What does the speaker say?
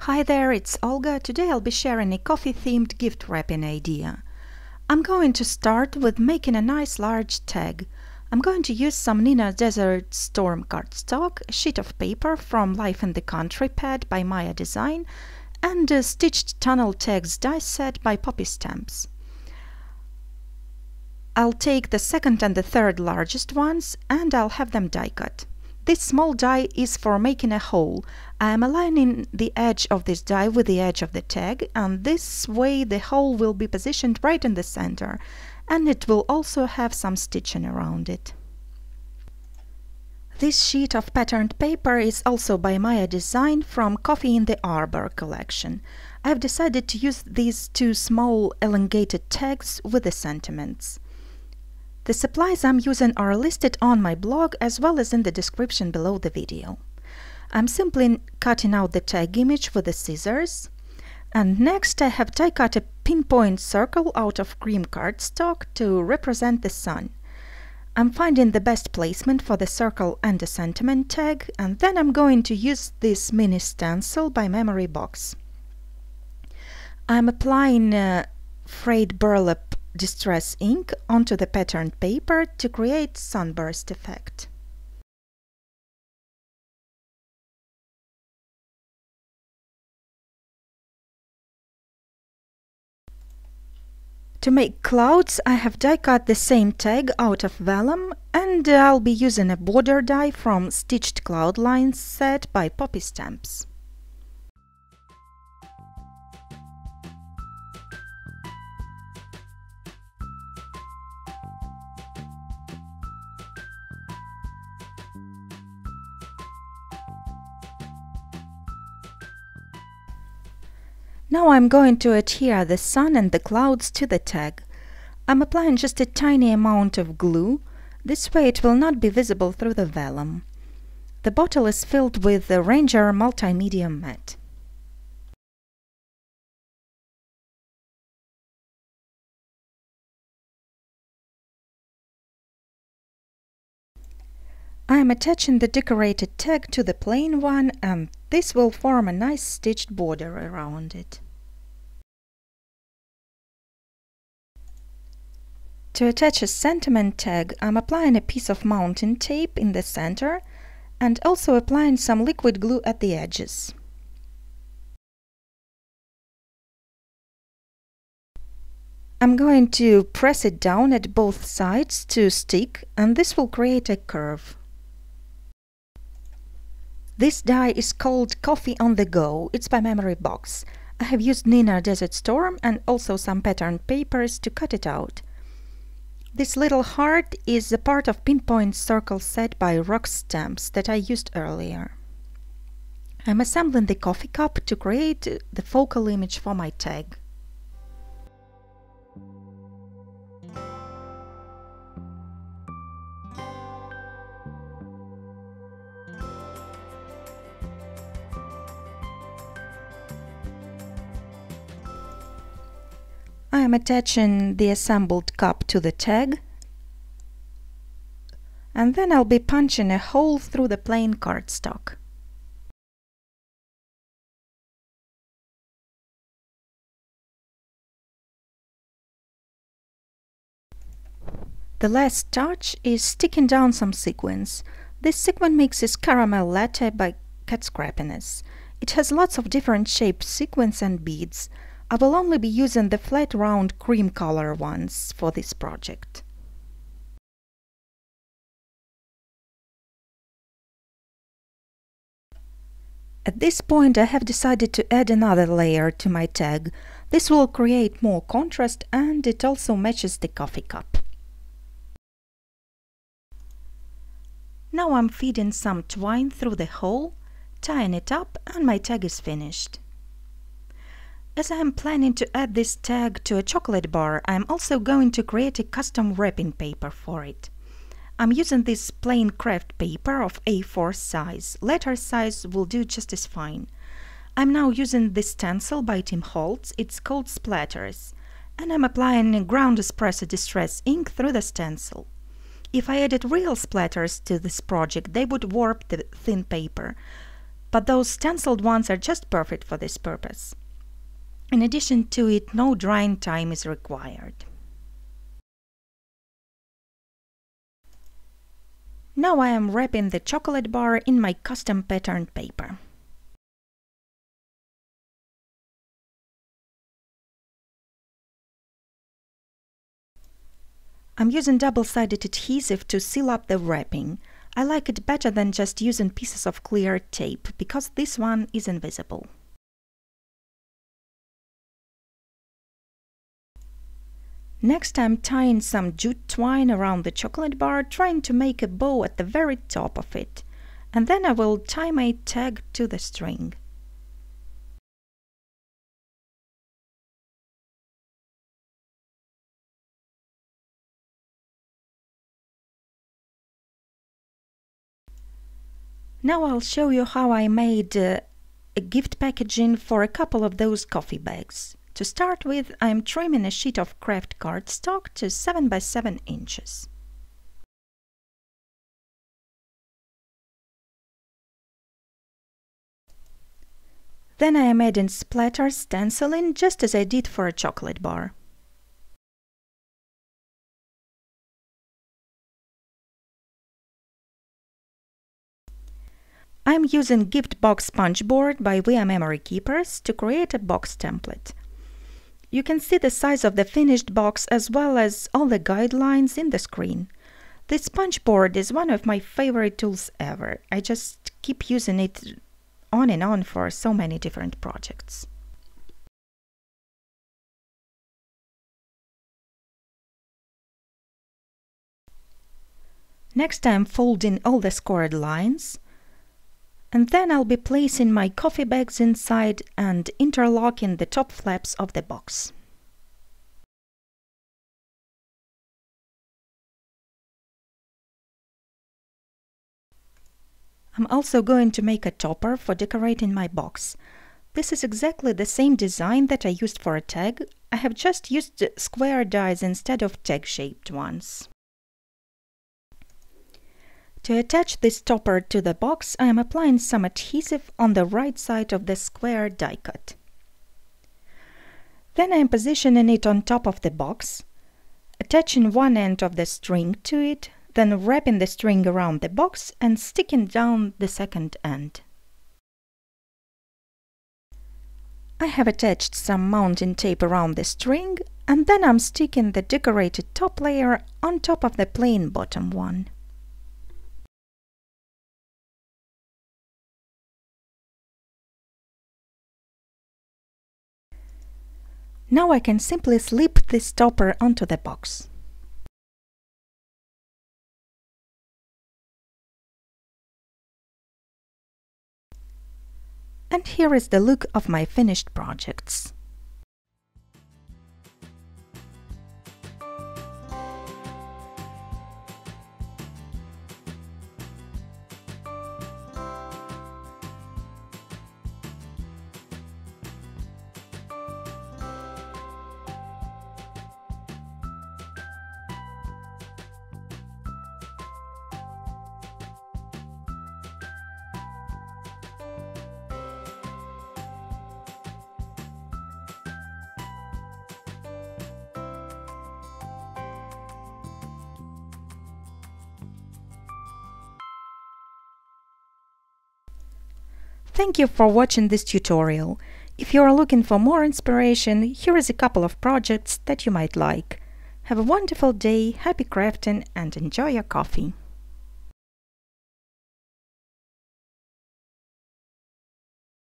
Hi there, it's Olga. Today I'll be sharing a coffee-themed gift wrapping idea. I'm going to start with making a nice large tag. I'm going to use some Nina Desert Storm cardstock, a sheet of paper from Life in the Country pad by Maya Design, and a stitched tunnel tags die set by Poppy Stamps. I'll take the second and the third largest ones and I'll have them die cut. This small die is for making a hole. I am aligning the edge of this die with the edge of the tag, and this way the hole will be positioned right in the center, and it will also have some stitching around it. This sheet of patterned paper is also by Maya Design from Coffee in the Arbor collection. I've decided to use these two small elongated tags with the sentiments. The supplies I'm using are listed on my blog as well as in the description below the video. I'm simply cutting out the tag image with the scissors, and next I have die cut a pinpoint circle out of cream cardstock to represent the sun. I'm finding the best placement for the circle and the sentiment tag, and then I'm going to use this mini stencil by Memory Box. I'm applying frayed burlap distress ink onto the patterned paper to create sunburst effect. To make clouds, I have die cut the same tag out of vellum, and I'll be using a border die from Stitched Cloud Lines set by Poppy Stamps. Now I'm going to adhere the sun and the clouds to the tag. I'm applying just a tiny amount of glue. This way it will not be visible through the vellum. The bottle is filled with the Ranger Multimedia Matte. I am attaching the decorated tag to the plain one, and this will form a nice stitched border around it. To attach a sentiment tag, I'm applying a piece of mounting tape in the center and also applying some liquid glue at the edges. I'm going to press it down at both sides to stick, and this will create a curve. This die is called Coffee on the Go. It's by Memory Box. I have used Nina Desert Storm and also some patterned papers to cut it out. This little heart is a part of pinpoint circle set by Rock Stamps that I used earlier. I'm assembling the coffee cup to create the focal image for my tag. I am attaching the assembled cup to the tag, and then I'll be punching a hole through the plain cardstock. The last touch is sticking down some sequins. This sequin mix is Caramel Latte by Cat Scrappiness. It has lots of different shaped sequins and beads. I will only be using the flat round cream color ones for this project. At this point I have decided to add another layer to my tag. This will create more contrast, and it also matches the coffee cup. Now I'm feeding some twine through the hole, tying it up, and my tag is finished. As I am planning to add this tag to a chocolate bar, I am also going to create a custom wrapping paper for it. I'm using this plain craft paper of A4 size. Letter size will do just as fine. I'm now using this stencil by Tim Holtz. It's called Splatters, and I'm applying ground espresso distress ink through the stencil. If I added real splatters to this project, they would warp the thin paper. but those stenciled ones are just perfect for this purpose. In addition to it, no drying time is required. Now I am wrapping the chocolate bar in my custom patterned paper. I'm using double-sided adhesive to seal up the wrapping. I like it better than just using pieces of clear tape, because this one is invisible. Next, I'm tying some jute twine around the chocolate bar, trying to make a bow at the very top of it. And then I will tie my tag to the string. Now I'll show you how I made a gift packaging for a couple of those coffee bags. To start with, I'm trimming a sheet of craft cardstock to 7 by 7 inches. Then I am adding splatter stenciling just as I did for a chocolate bar. I'm using Gift Box Sponge Board by We Are Memory Keepers to create a box template. You can see the size of the finished box as well as all the guidelines in the screen. This sponge board is one of my favorite tools ever. I just keep using it on and on for so many different projects. Next, I'm folding all the scored lines. And then I'll be placing my coffee bags inside and interlocking the top flaps of the box. I'm also going to make a topper for decorating my box. This is exactly the same design that I used for a tag. I have just used square dies instead of tag-shaped ones. To attach this topper to the box, I am applying some adhesive on the right side of the square die cut. Then I am positioning it on top of the box, attaching one end of the string to it, then wrapping the string around the box and sticking down the second end. I have attached some mounting tape around the string, and then I'm sticking the decorated top layer on top of the plain bottom one. Now I can simply slip this topper onto the box. And here is the look of my finished projects. Thank you for watching this tutorial. If you are looking for more inspiration, here is a couple of projects that you might like. Have a wonderful day, happy crafting, and enjoy your coffee!